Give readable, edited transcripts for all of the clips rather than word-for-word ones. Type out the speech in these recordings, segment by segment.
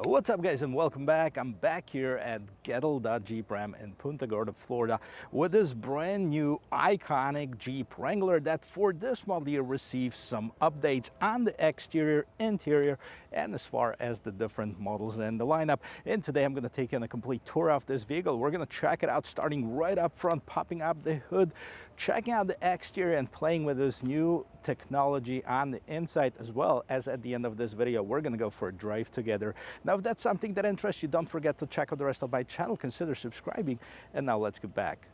What's up, guys, and welcome back. I'm back here at Gettle Jeep Ram in Punta Gorda, Florida, with this brand new iconic Jeep Wrangler that for this model year receives some updates on the exterior, interior, and as far as the different models in the lineup. And today I'm going to take you on a complete tour of this vehicle. We're going to check it out, starting right up front, popping up the hood, checking out the exterior, and playing with this new technology on the inside, as well as at the end of this video we're going to go for a drive together. Now, if that's something that interests you, don't forget to check out the rest of my channel, consider subscribing, and now let's get back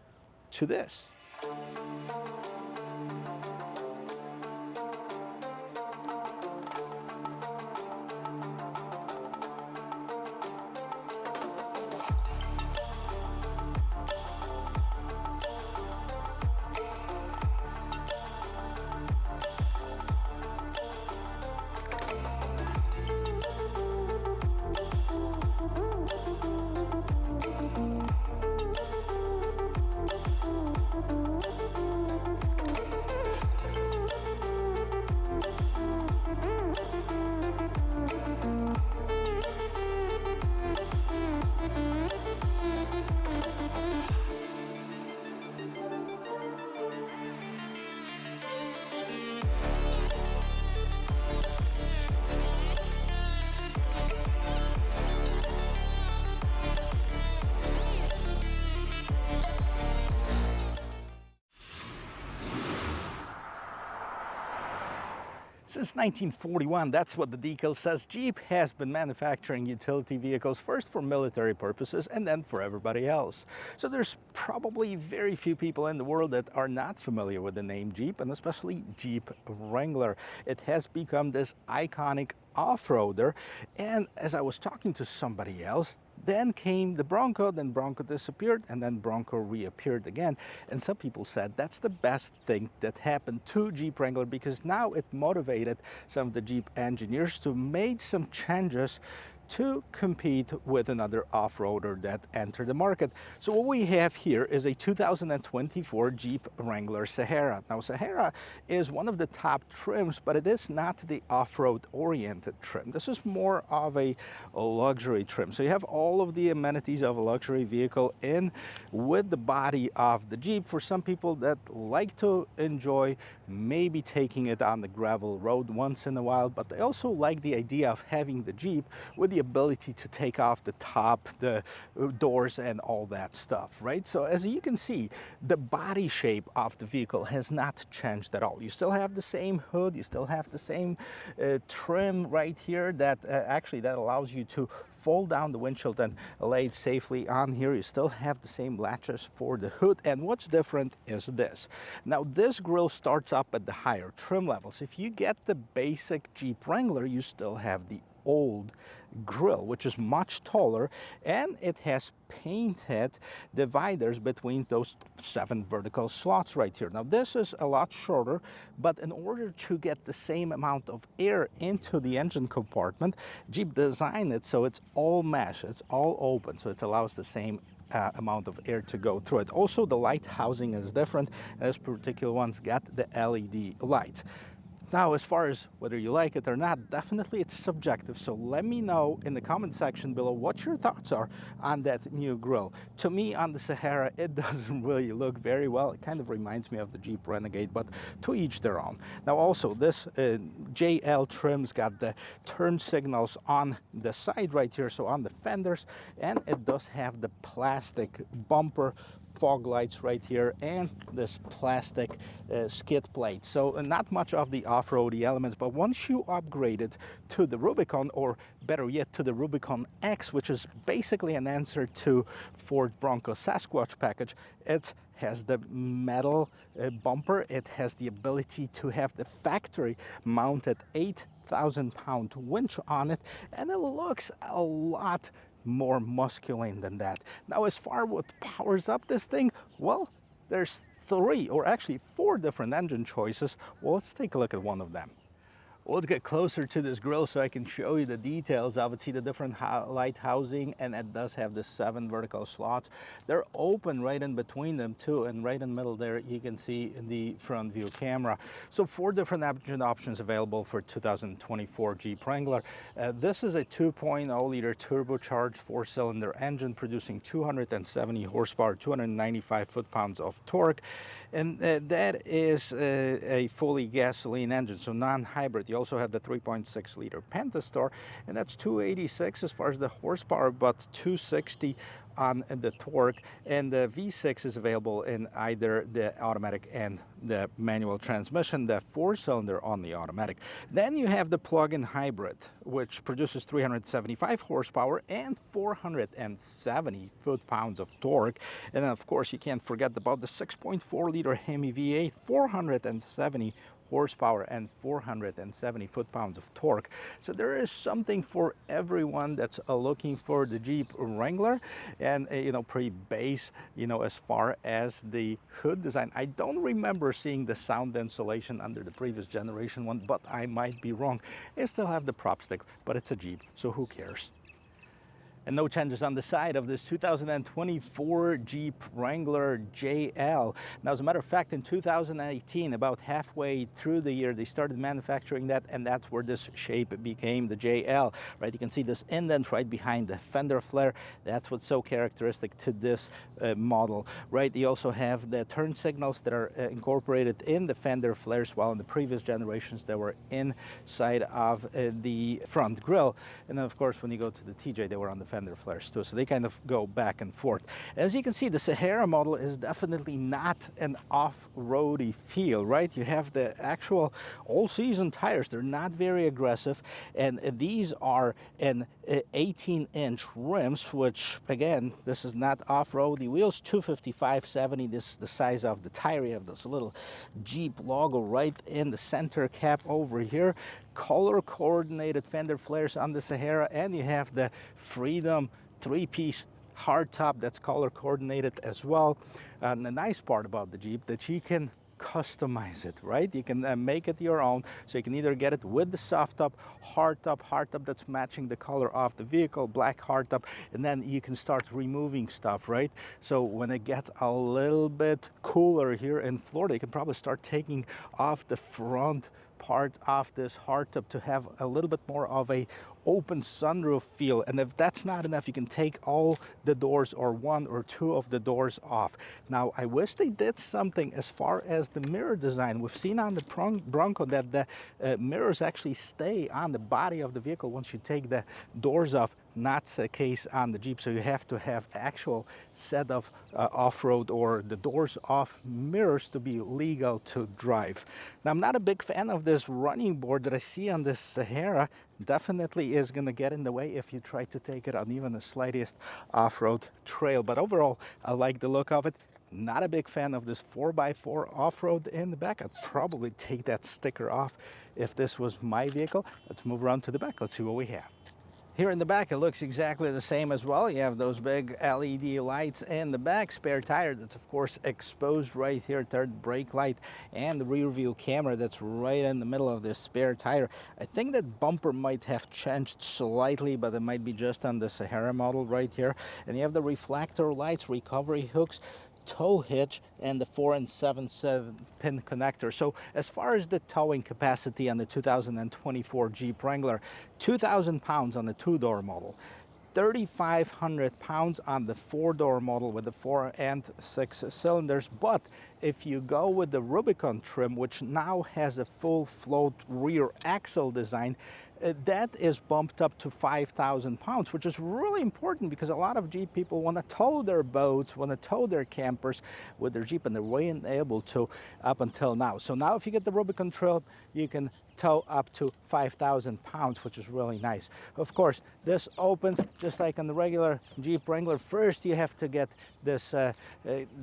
to this. Since 1941, that's what the decal says, Jeep has been manufacturing utility vehicles first for military purposes and then for everybody else. So there's probably very few people in the world that are not familiar with the name Jeep, and especially Jeep Wrangler. It has become this iconic off-roader, and as I was talking to somebody else, then came the Bronco, then Bronco disappeared, and then Bronco reappeared again. And some people said that's the best thing that happened to Jeep Wrangler, because now it motivated some of the Jeep engineers to make some changes to compete with another off-roader that entered the market. So what we have here is a 2024 Jeep Wrangler Sahara. Now, Sahara is one of the top trims, but it is not the off-road oriented trim. This is more of a luxury trim. So you have all of the amenities of a luxury vehicle in with the body of the Jeep. For some people that like to enjoy maybe taking it on the gravel road once in a while, but they also like the idea of having the Jeep with the ability to take off the top, the doors, and all that stuff, right? So as you can see, the body shape of the vehicle has not changed at all. You still have the same hood, you still have the same trim right here that actually that allows you to fold down the windshield and lay it safely on here. You still have the same latches for the hood, and what's different is this. Now, this grille starts up at the higher trim levels. If you get the basic Jeep Wrangler, you still have the old grille, which is much taller, and it has painted dividers between those 7 vertical slots right here. Now, this is a lot shorter, but in order to get the same amount of air into the engine compartment, Jeep designed it so it's all mesh, it's all open, so it allows the same amount of air to go through it. Also, the light housing is different. This particular one's got the LED lights. Now, as far as whether you like it or not, definitely it's subjective. So let me know in the comment section below what your thoughts are on that new grille. To me, on the Sahara, it doesn't really look very well. It kind of reminds me of the Jeep Renegade, but to each their own. Now, also, this JL trim's got the turn signals on the side right here, so on the fenders, and it does have the plastic bumper fog lights right here and this plastic skid plate. So not much of the off-roady elements, but once you upgrade it to the Rubicon, or better yet to the Rubicon X, which is basically an answer to Ford Bronco Sasquatch package, it has the metal bumper. It has the ability to have the factory mounted 8,000-pound winch on it, and it looks a lot more masculine than that. Now, as far as what powers up this thing, well, there's 3 or actually 4 different engine choices. Well, let's take a look at one of them. Well, let's get closer to this grill so I can show you the details of it. See the different light housing, and it does have the 7 vertical slots. They're open right in between them too, and right in the middle there you can see the front view camera. So 4 different engine options available for 2024 Jeep Wrangler. This is a 2.0 liter turbocharged 4-cylinder engine producing 270 horsepower, 295 foot-pounds of torque, and that is a fully gasoline engine, so non-hybrid. You also have the 3.6 liter Pentastar, and that's 286 as far as the horsepower, but 260 on the torque, and the V6 is available in either the automatic and the manual transmission, the 4-cylinder on the automatic. Then you have the plug-in hybrid, which produces 375 horsepower and 470 foot-pounds of torque. And then of course you can't forget about the 6.4 liter Hemi V8, 470 horsepower and 470 foot-pounds of torque. So there is something for everyone that's looking for the Jeep Wrangler, and you know, pretty base, you know, as far as the hood design. I don't remember seeing the sound insulation under the previous generation one, but I might be wrong. They still have the prop stick, but it's a Jeep, so who cares? And no changes on the side of this 2024 Jeep Wrangler JL. Now, as a matter of fact, in 2018, about halfway through the year, they started manufacturing that, and that's where this shape became the JL, right? You can see this indent right behind the fender flare. That's what's so characteristic to this model, right? You also have the turn signals that are incorporated in the fender flares, while in the previous generations, they were inside of the front grille. And then, of course, when you go to the TJ, they were on the fender flares too, so they kind of go back and forth. As you can see, the Sahara model is definitely not an off-roady feel, right? You have the actual all-season tires. They're not very aggressive, and these are an 18-inch rims, which again, this is not off-roady wheels. 255/70. This is the size of the tire. You have this little Jeep logo right in the center cap over here. Color coordinated fender flares on the Sahara, and you have the Freedom 3-piece hardtop that's color coordinated as well. And the nice part about the Jeep that you can customize it, right? You can make it your own, so you can either get it with the soft top, hard top that's matching the color of the vehicle, black hard top, and then you can start removing stuff, right? So when it gets a little bit cooler here in Florida, you can probably start taking off the front part of this hardtop to have a little bit more of a open sunroof feel. And if that's not enough, you can take all the doors or 1 or 2 of the doors off. Now, I wish they did something as far as the mirror design. We've seen on the Bronco that the mirrors actually stay on the body of the vehicle once you take the doors off. Not the case on the Jeep, so you have to have actual set of off-road or the doors off mirrors to be legal to drive. Now, I'm not a big fan of this running board that I see on this Sahara. Definitely is going to get in the way if you try to take it on even the slightest off-road trail, but overall I like the look of it. Not a big fan of this 4x4 off-road in the back. I'd probably take that sticker off if this was my vehicle. Let's move around to the back. Let's see what we have. Here in the back, it looks exactly the same as well. You have those big LED lights in the back, spare tire that's of course exposed right here, third brake light, and the rear view camera that's right in the middle of this spare tire. I think that bumper might have changed slightly, but it might be just on the Sahara model right here. And you have the reflector lights, recovery hooks, tow hitch, and the 4 and 7/7 pin connector. So as far as the towing capacity on the 2024 Jeep Wrangler, 2,000 pounds on the 2-door model, 3,500 pounds on the 4-door model with the 4 and 6 cylinders. But if you go with the Rubicon trim, which now has a full float rear axle design, that is bumped up to 5,000 pounds, which is really important because a lot of Jeep people want to tow their boats, want to tow their campers with their Jeep, and they weren't able to up until now. So now if you get the Rubicon trim, you can tow up to 5,000 pounds, which is really nice. Of course, this opens just like on the regular Jeep Wrangler. First, you have to get this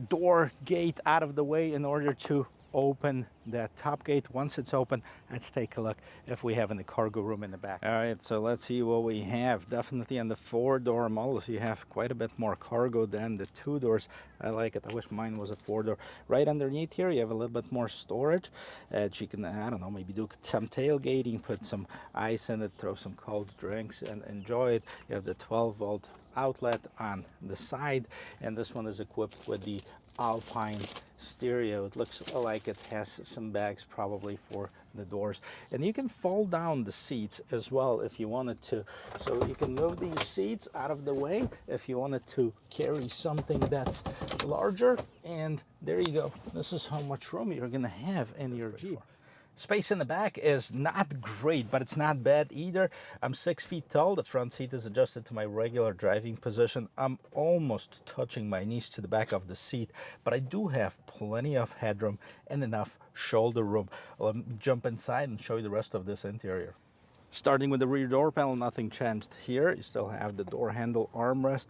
door gate out of the way in order to open that top gate. Once it's open, let's take a look if we have any cargo room in the back. All right, so let's see what we have. Definitely on the 4-door models, you have quite a bit more cargo than the 2 doors. I like it. I wish mine was a 4-door. Right underneath here, you have a little bit more storage that you can, I don't know, maybe do some tailgating, put some ice in it, throw some cold drinks and enjoy it. You have the 12-volt outlet on the side, and this one is equipped with the Alpine stereo. It looks like it has some bags probably for the doors, and you can fold down the seats as well if you wanted to, so you can move these seats out of the way if you wanted to carry something that's larger. And there you go. This is how much room you're gonna have in your Jeep. Space in the back is not great, but it's not bad either. I'm 6 feet tall. The front seat is adjusted to my regular driving position. I'm almost touching my knees to the back of the seat, but I do have plenty of headroom and enough shoulder room. Let me jump inside and show you the rest of this interior. Starting with the rear door panel, nothing changed here. You still have the door handle armrest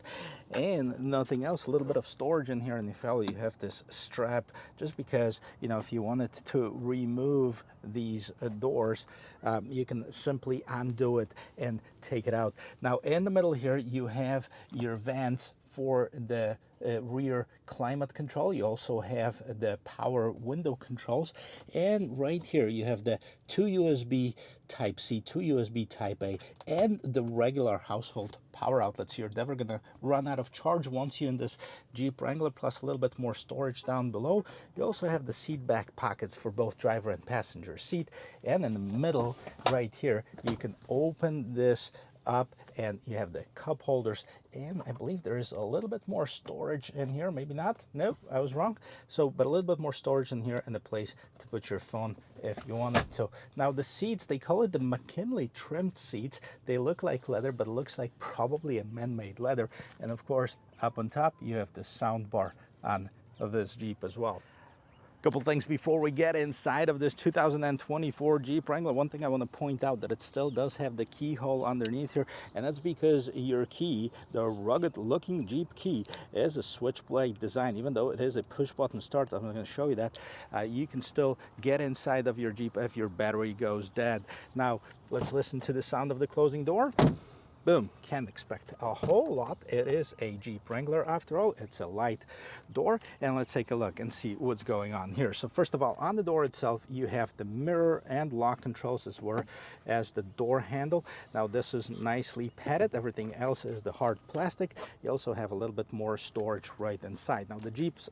and nothing else. A little bit of storage in here in the fellow. You have this strap just because, you know, if you wanted to remove these doors, you can simply undo it and take it out. Now in the middle here, you have your vents for the rear climate control. You also have the power window controls, and right here you have the 2 USB type C, 2 USB type A, and the regular household power outlets. You're never gonna run out of charge once you're in this Jeep Wrangler, plus a little bit more storage down below. You also have the seat back pockets for both driver and passenger seat, and in the middle right here you can open this up and you have the cup holders, and I believe there is a little bit more storage in here. Maybe not. Nope, I was wrong. So but a little bit more storage in here and a place to put your phone if you wanted to. Now the seats, they call it the McKinley-Trimmed seats. They look like leather, but it looks like probably a man-made leather. And of course up on top you have the sound bar on this Jeep as well. Couple things before we get inside of this 2024 Jeep Wrangler. One thing I want to point out, that it still does have the keyhole underneath here, and that's because your key, the rugged looking Jeep key, is a switchblade design. Even though it is a push button start, I'm going to show you that, you can still get inside of your Jeep if your battery goes dead. Now let's listen to the sound of the closing door. Boom, can't expect a whole lot. It is a Jeep Wrangler after all. It's a light door, and let's take a look and see what's going on here. So first of all, on the door itself, you have the mirror and lock controls as well as the door handle. Now this is nicely padded. Everything else is the hard plastic. You also have a little bit more storage right inside. Now the Jeep's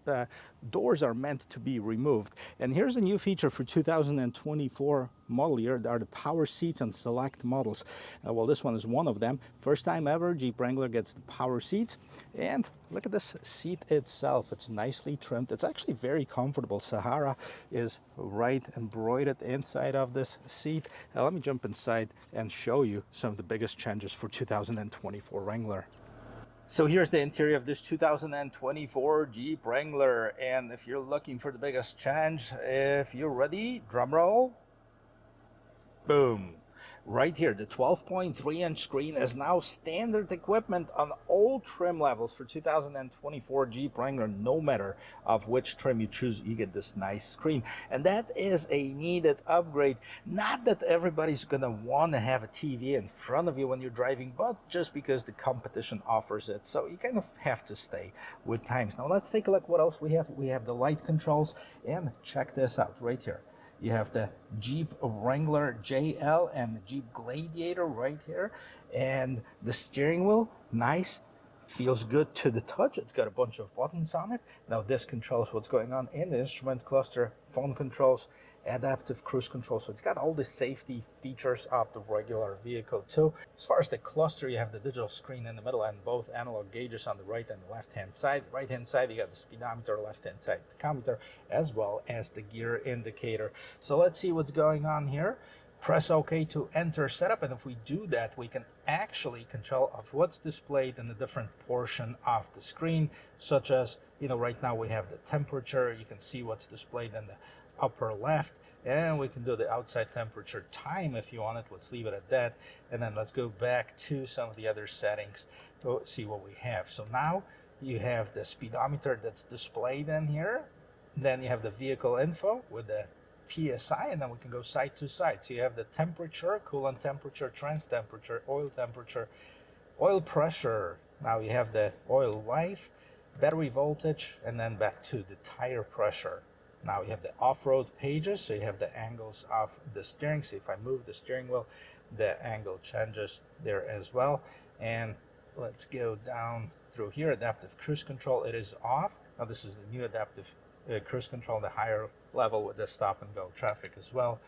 doors are meant to be removed, and here's a new feature for 2024 model year. There are the power seats on select models. Well, this one is one of them. First time ever Jeep Wrangler gets the power seats, and look at this seat itself. It's nicely trimmed. It's actually very comfortable. Sahara is right embroidered inside of this seat. Now let me jump inside and show you some of the biggest changes for 2024 Wrangler. So here's the interior of this 2024 Jeep Wrangler, and if you're looking for the biggest change, if you're ready, drum roll. Boom. Right here, the 12.3-inch screen is now standard equipment on all trim levels for 2024 Jeep Wrangler. No matter of which trim you choose, you get this nice screen, and that is a needed upgrade. Not that everybody's gonna want to have a TV in front of you when you're driving, but just because the competition offers it, so you kind of have to stay with times. Now let's take a look what else we have. We have the light controls, and check this out right here. You have the Jeep Wrangler JL and the Jeep Gladiator right here. And the steering wheel, nice, feels good to the touch. It's got a bunch of buttons on it. Now this controls what's going on in the instrument cluster, phone controls, adaptive cruise control. So it's got all the safety features of the regular vehicle too. As far as the cluster, you have the digital screen in the middle and both analog gauges on the right and the left hand side. Right hand side you got the speedometer, left hand side the tachometer, as well as the gear indicator. So let's see what's going on here. Press OK to enter setup, and if we do that, we can actually control of what's displayed in a different portion of the screen, such as, you know, right now we have the temperature. You can see what's displayed in the upper left, and we can do the outside temperature, time if you want it. Let's leave it at that, and then let's go back to some of the other settings to see what we have. So now you have the speedometer that's displayed in here. Then you have the vehicle info with the PSI, and then we can go side to side. So you have the temperature, coolant temperature, trans temperature, oil pressure. Now you have the oil life, battery voltage, and then back to the tire pressure. Now you have the off-road pages, so you have the angles of the steering. So if I move the steering wheel, the angle changes there as well. And let's go down through here. Adaptive cruise control, it is off. Now this is the new adaptive cruise control, the higher level with the stop and go traffic as well.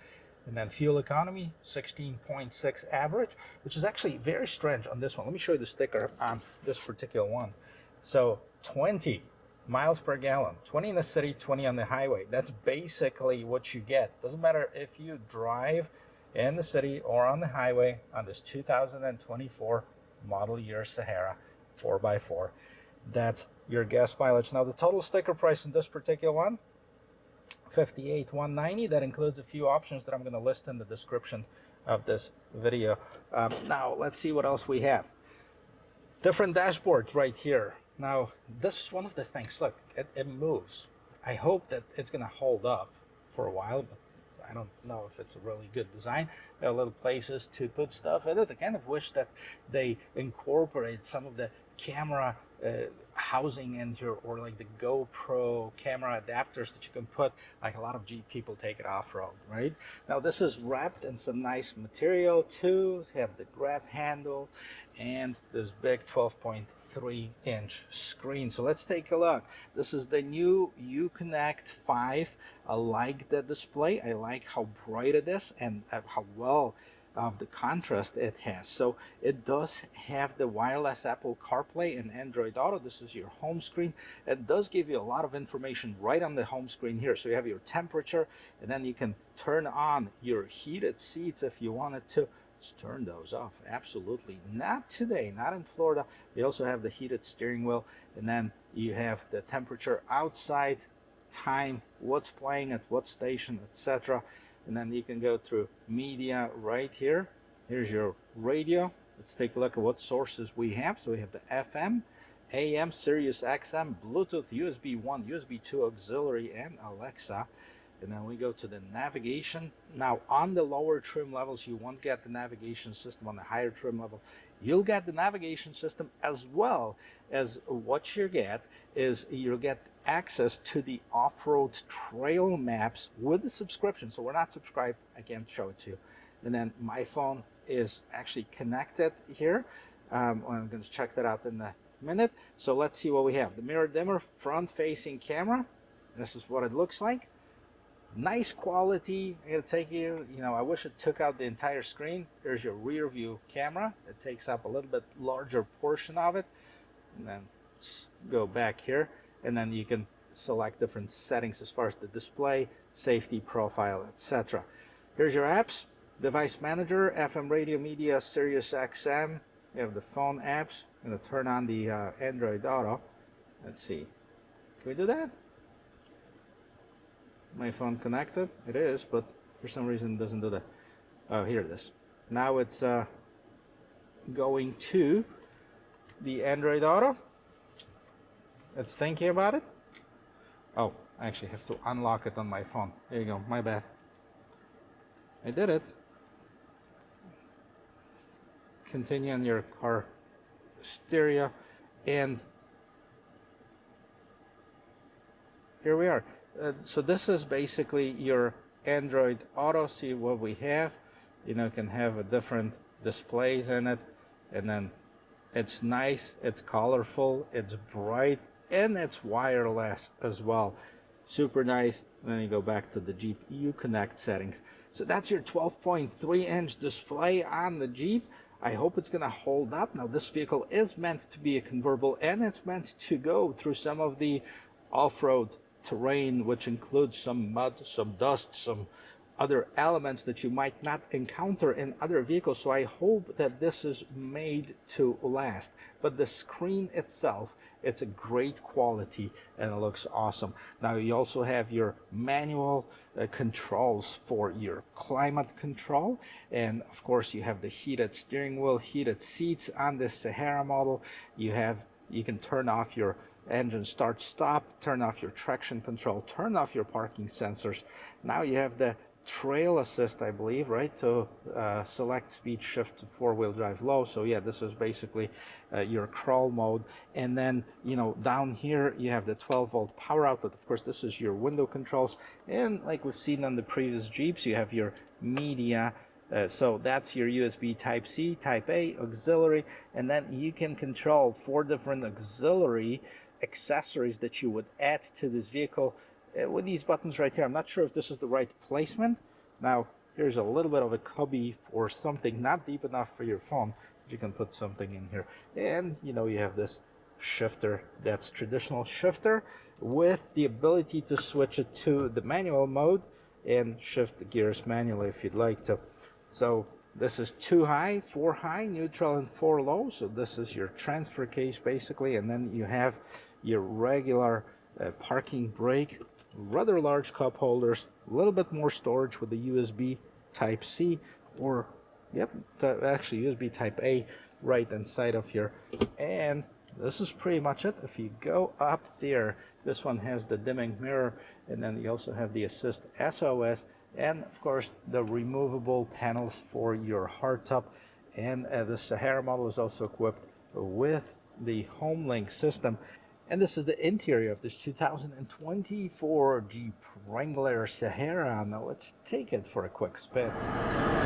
And then fuel economy, 16.6 average, which is actually very strange on this one. Let me show you the sticker on this particular one. So 20 miles per gallon, 20 in the city, 20 on the highway. That's basically what you get. Doesn't matter if you drive in the city or on the highway on this 2024 model year Sahara 4x4. That's your gas mileage. Now the total sticker price in this particular one, $58,190. That includes a few options that I'm going to list in the description of this video. Now let's see what else we have. Different dashboard right here. Now this is one of the things, look, it moves. I hope that it's going to hold up for a while, but I don't know if it's a really good design. There are little places to put stuff in it. I kind of wish that they incorporate some of the camera housing in here, or like the GoPro camera adapters that you can put, like a lot of Jeep people take it off-road, right? Now this is wrapped in some nice material too. You have the grab handle and this big 12.3-inch screen. So let's take a look. This is the new UConnect 5. I like the display. I like how bright it is and how well of the contrast it has. So it does have the wireless Apple CarPlay and Android Auto. This is your home screen. It does give you a lot of information right on the home screen here. So you have your temperature, and then you can turn on your heated seats if you wanted to. Just turn those off. Absolutely not today, not in Florida. You also have the heated steering wheel, and then you have the temperature outside, time, what's playing at what station, etc. And then you can go through media right here. Here's your radio. Let's take a look at what sources we have. So we have the FM, AM, Sirius XM, Bluetooth, USB 1, USB 2 auxiliary, and Alexa. And then we go to the navigation. Now on the lower trim levels, you won't get the navigation system. On the higher trim level, you'll get the navigation system, as well as what you get is you'll get access to the off-road trail maps with the subscription. So we're not subscribed, I can't show it to you. And then my phone is actually connected here. I'm going to check that out in a minute. So let's see what we have. The mirror dimmer, front-facing camera. This is what it looks like. Nice quality. I'm going to take you, I wish it took out the entire screen. Here's your rear view camera. It takes up a little bit larger portion of it. And then let's go back here. And then you can select different settings as far as the display, safety profile, etc. Here's your apps, device manager, FM radio media, Sirius XM. You have the phone apps. I'm going to turn on the Android Auto. Let's see. Can we do that? My phone connected? It is, but for some reason it doesn't do that. Oh, here it is. Now it's going to the Android Auto. It's thinking about it. Oh, I actually have to unlock it on my phone. There you go, my bad. I did it. Continue on your car stereo, and here we are. So this is basically your Android Auto. See what we have. Can have a different displays in it, and then it's nice, it's colorful, it's bright, and it's wireless as well. Super nice. And then you go back to the Jeep UConnect settings. So that's your 12.3-inch display on the Jeep. I hope it's going to hold up. Now this vehicle is meant to be a convertible, and it's meant to go through some of the off-road terrain, which includes some mud, some dust, some other elements that you might not encounter in other vehicles. So I hope that this is made to last. But the screen itself, it's a great quality and it looks awesome. Now you also have your manual controls for your climate control, and of course you have the heated steering wheel, heated seats on this Sahara model. You can turn off your engine start stop, turn off your traction control, turn off your parking sensors. Now you have the trail assist, I believe, right, to select speed shift to four-wheel drive low. So yeah, this is basically your crawl mode. And then, you know, down here you have the 12-volt power outlet. Of course, this is your window controls, and like we've seen on the previous Jeeps, you have your media. So that's your USB Type C, Type A, auxiliary, and then you can control 4 different auxiliary accessories that you would add to this vehicle with these buttons right here. I'm not sure if this is the right placement. Now, here's a little bit of a cubby for something not deep enough for your phone, but you can put something in here. And, you know, you have this shifter. That's traditional shifter with the ability to switch it to the manual mode and shift the gears manually if you'd like to. So this is 2 high, 4 high, neutral, and 4 low. So this is your transfer case basically, and then you have your regular parking brake, rather large cup holders, a little bit more storage with the USB Type C, or yep, actually USB Type A right inside of here. And this is pretty much it. If you go up there, this one has the dimming mirror, and then you also have the assist SOS, and of course the removable panels for your hardtop. And the Sahara model is also equipped with the HomeLink system. And this is the interior of this 2024 Jeep Wrangler Sahara. Now let's take it for a quick spin.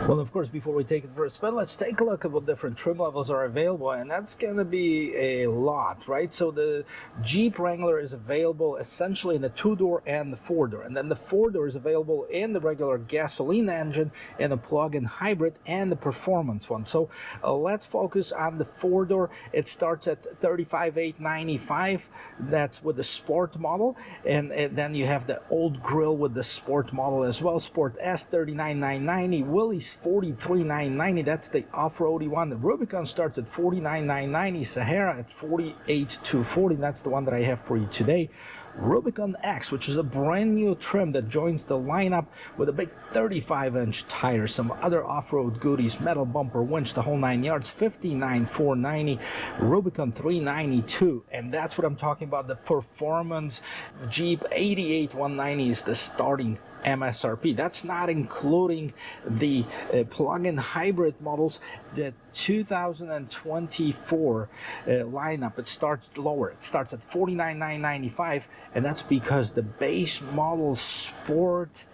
Well, of course, before we take it for a spin, let's take a look at what different trim levels are available, and that's going to be a lot, right? So the Jeep Wrangler is available essentially in the 2-door and the 4-door, and then the 4-door is available in the regular gasoline engine, and the plug-in hybrid, and the performance one. So let's focus on the 4-door. It starts at $35,895. That's with the sport model, and then you have the old grille with the sport model as well. Sport S, $39,990. Willys, $43,990. That's the off-roady one. The Rubicon starts at $49,990. Sahara at $48,240. That's the one that I have for you today. Rubicon X, which is a brand new trim that joins the lineup with a big 35-inch tire, some other off-road goodies, metal bumper, winch, the whole 9 yards, $59,490. Rubicon 392, and that's what I'm talking about, the performance Jeep 88,190 is the starting MSRP. That's not including the plug-in hybrid models. The 2024 lineup, it starts lower. It starts at $49,995, and that's because the base model Sport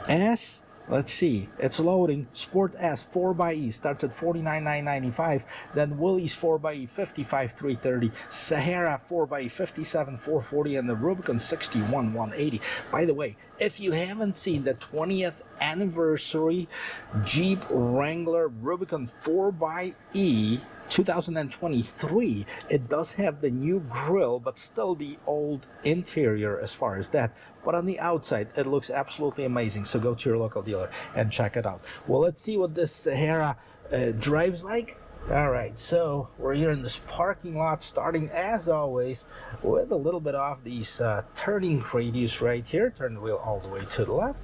S, let's see, it's loading. Sport S 4xe starts at $49,995. Then Willys 4xe $55,330. Sahara 4xe $57,440, and the Rubicon $61,180. By the way, if you haven't seen the 20th anniversary Jeep Wrangler Rubicon 4xe 2023, it does have the new grille, but still the old interior as far as that. But on the outside, it looks absolutely amazing. So go to your local dealer and check it out. Well, let's see what this Sahara drives like. All right, so we're here in this parking lot, starting as always with a little bit off these turning radius right here. Turn the wheel all the way to the left.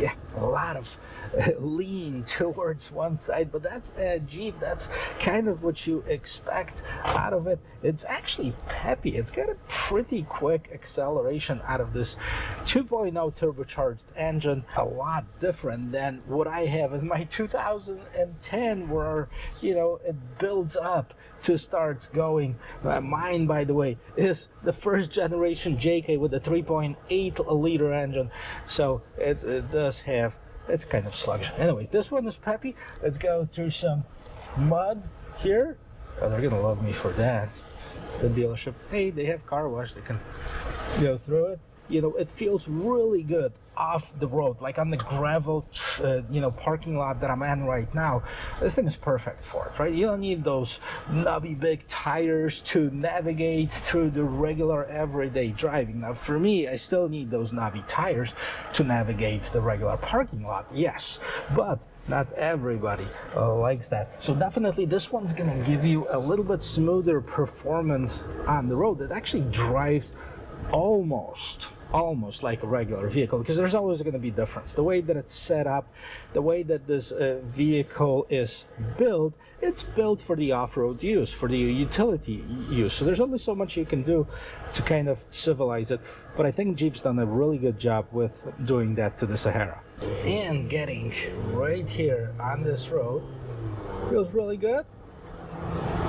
Yeah, a lot of lean towards one side, but that's a Jeep. That's kind of what you expect out of it. It's actually peppy. It's got a pretty quick acceleration out of this 2.0 turbocharged engine, a lot different than what I have in my 2010, where, you know, it builds up to start going. Mine, by the way, is the first generation JK with a 3.8 liter engine, so it does have, it's kind of sluggish. Anyway, this one is peppy. Let's go through some mud here. Oh, they're gonna love me for that. The dealership, hey, they have car wash, they can go through it. You know, it feels really good off the road, like on the gravel, you know, parking lot that I'm in right now. This thing is perfect for it, right? You don't need those knobby big tires to navigate through the regular everyday driving. Now, for me, I still need those knobby tires to navigate the regular parking lot, yes, but not everybody likes that. So definitely this one's gonna give you a little bit smoother performance on the road. It actually drives almost like a regular vehicle, because there's always going to be difference. The way that it's set up, the way that this vehicle is built, it's built for the off-road use, for the utility use. So there's only so much you can do to kind of civilize it. But I think Jeep's done a really good job with doing that to the Sahara. And getting right here on this road feels really good.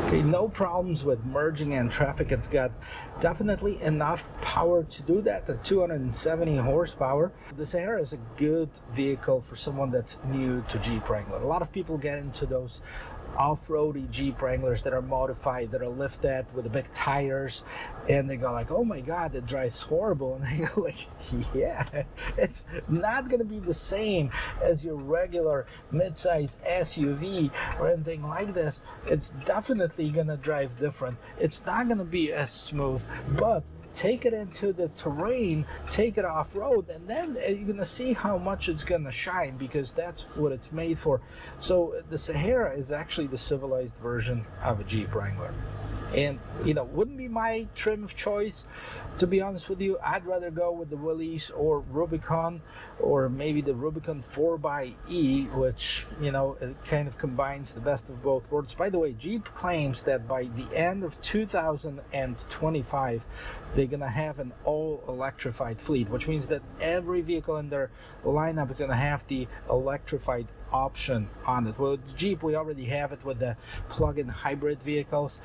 Okay, no problems with merging and traffic. It's got definitely enough power to do that, the 270 horsepower. The Sahara is a good vehicle for someone that's new to Jeep Wrangler. A lot of people get into those off-roady Jeep Wranglers that are modified, that are lifted with the big tires, and they go like, oh my god, it drives horrible. And I go like, yeah, it's not going to be the same as your regular mid-size SUV or anything like this. It's definitely going to drive different. It's not going to be as smooth, but take it into the terrain, take it off-road, and then you're gonna see how much it's gonna shine, because that's what it's made for. So the Sahara is actually the civilized version of a Jeep Wrangler. And, you know, wouldn't be my trim of choice, to be honest with you. I'd rather go with the Willys or Rubicon, or maybe the Rubicon 4xe, which, you know, it kind of combines the best of both worlds. By the way, Jeep claims that by the end of 2025, they're going to have an all-electrified fleet, which means that every vehicle in their lineup is going to have the electrified option on it. Well, with Jeep, we already have it with the plug-in hybrid vehicles,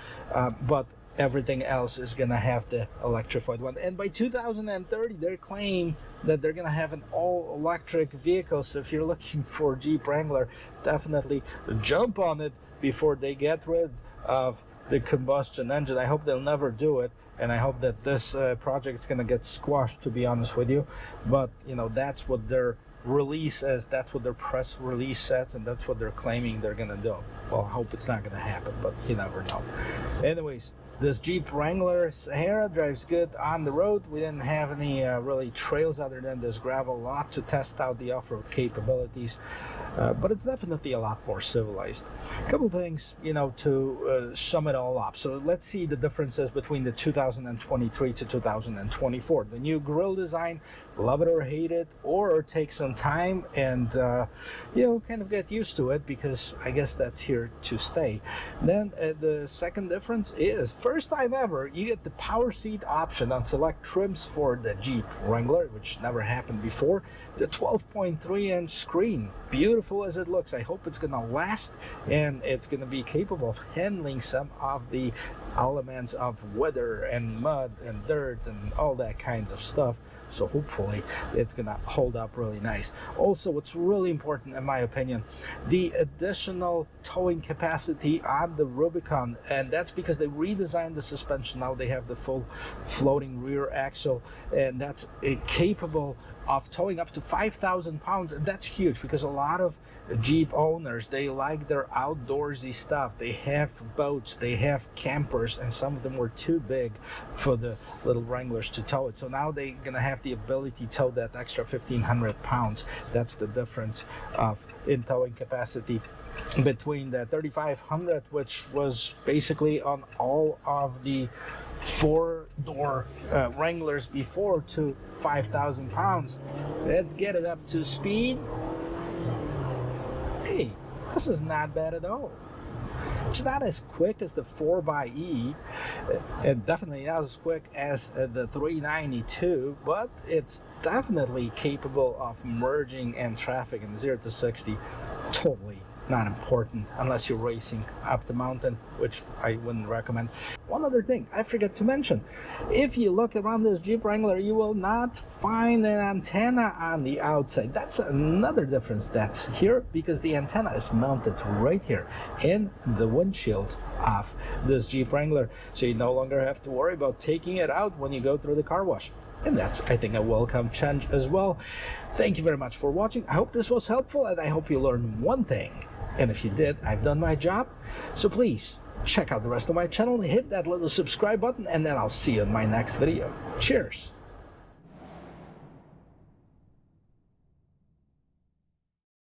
but everything else is going to have the electrified one. And by 2030, they claim that they're going to have an all-electric vehicle. So if you're looking for Jeep Wrangler, definitely jump on it before they get rid of the combustion engine. I hope they'll never do it, and I hope that this project is going to get squashed, to be honest with you. But, you know, that's what their release is, that's what their press release says, and that's what they're claiming they're going to do. Well, I hope it's not going to happen, but you never know. Anyways, this Jeep Wrangler Sahara drives good on the road. We didn't have any really trails other than this gravel lot to test out the off-road capabilities, but it's definitely a lot more civilized. A couple things, you know, to sum it all up. So let's see the differences between the 2023 to 2024. The new grille design, love it or hate it, or take some time and you know, kind of get used to it, because I guess that's here to stay. Then the second difference is, first time ever, you get the power seat option on select trims for the Jeep Wrangler, which never happened before. The 12.3-inch screen, beautiful as it looks. I hope it's gonna last, and it's gonna be capable of handling some of the elements of weather and mud and dirt and all that kinds of stuff. So hopefully it's gonna hold up really nice. Also, what's really important in my opinion, the additional towing capacity on the Rubicon, and that's because they redesigned the suspension. Now they have the full floating rear axle, and that's capable of towing up to 5,000 pounds, and that's huge, because a lot of Jeep owners, they like their outdoorsy stuff. They have boats, they have campers, and some of them were too big for the little Wranglers to tow it. So now they're gonna have the ability to tow that extra 1,500 pounds. That's the difference in towing capacity between the 3,500, which was basically on all of the four-door Wranglers before, to 5,000 pounds. Let's get it up to speed. Hey, this is not bad at all. It's not as quick as the 4xe, and definitely not as quick as the 392, but it's definitely capable of merging and traffic in 0 to 60. Totally not important unless you're racing up the mountain, which I wouldn't recommend. One other thing I forgot to mention, if you look around this Jeep Wrangler, you will not find an antenna on the outside. That's another difference that's here, because the antenna is mounted right here in the windshield of this Jeep Wrangler, so you no longer have to worry about taking it out when you go through the car wash. And that's, I think, a welcome change as well. Thank you very much for watching. I hope this was helpful, and I hope you learned one thing. And if you did, I've done my job. So please check out the rest of my channel, hit that little subscribe button, and then I'll see you in my next video. Cheers.